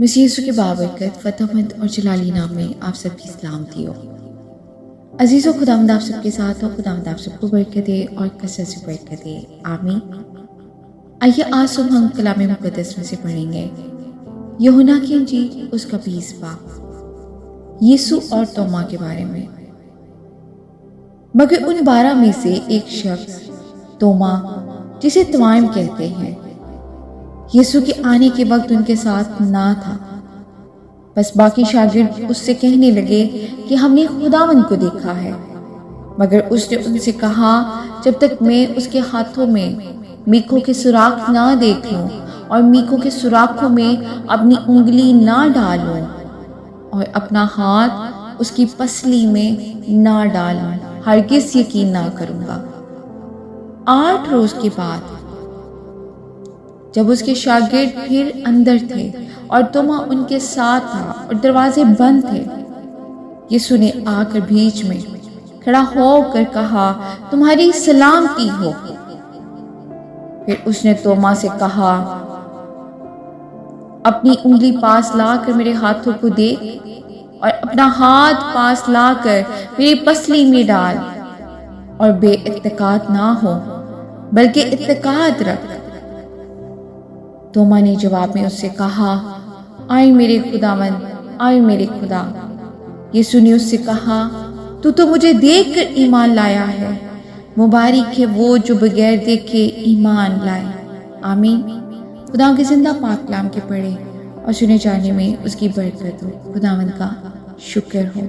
مسیح یسوع کی بابرکت فتح مند اور جلالی نام میں آپ سب کی سلامتی ہو۔ عزیز و خداوند آپ سب کے ساتھ ہو۔ خداوند آپ سب کو برکت دے اور کثرت سے برکت دے، آمین۔ آئیے آج صبح ہم کلام مقدس میں سے پڑھیں گے یوحنا کی انجیل اس کا 20 باب یسوع اور توما کے بارے میں۔ مگر ان 12 میں سے ایک شخص توما، جسے توائم کہتے ہیں، یسوع کے آنے کے وقت ان کے ساتھ نہ تھا۔ بس باقی شاگرد اس سے کہنے لگے کہ ہم نے خداوند کو دیکھا ہے۔ مگر اس نے ان سے کہا، جب تک میں اس کے ہاتھوں میں میخوں کے سوراخ نہ دیکھ لوں اور میخوں کے سوراخوں میں اپنی انگلی نہ ڈالوں اور اپنا ہاتھ اس کی پسلی میں نہ ڈالوں، ہرگز یقین نہ کروں گا۔ 8 روز کے بعد جب اس کے شاگرد پھر اندر تھے اور توما ان کے ساتھ تھا اور دروازے بند تھے، یسوع نے آ کر بیچ میں کھڑا ہو کر کہا، تمہاری سلامتی ہو۔ پھر اس نے توما سے کہا، اپنی انگلی پاس لا کر میرے ہاتھوں کو دیکھ اور اپنا ہاتھ پاس لا کر میری پسلی میں ڈال، اور بے اعتقاد نہ ہو بلکہ اعتقاد رکھ۔ توما نے جواب میں اس سے کہا، آئے میرے خداوند، آئے میرے خدا۔ یسوع نے اس سے کہا، تو مجھے دیکھ کر ایمان لایا ہے، مبارک ہے وہ جو بغیر دیکھے ایمان لائے، آمین۔ خدا کے زندہ پاک کلام کے پڑھے اور سنے جانے میں اس کی برکت ہو۔ خداوند کا شکر ہو۔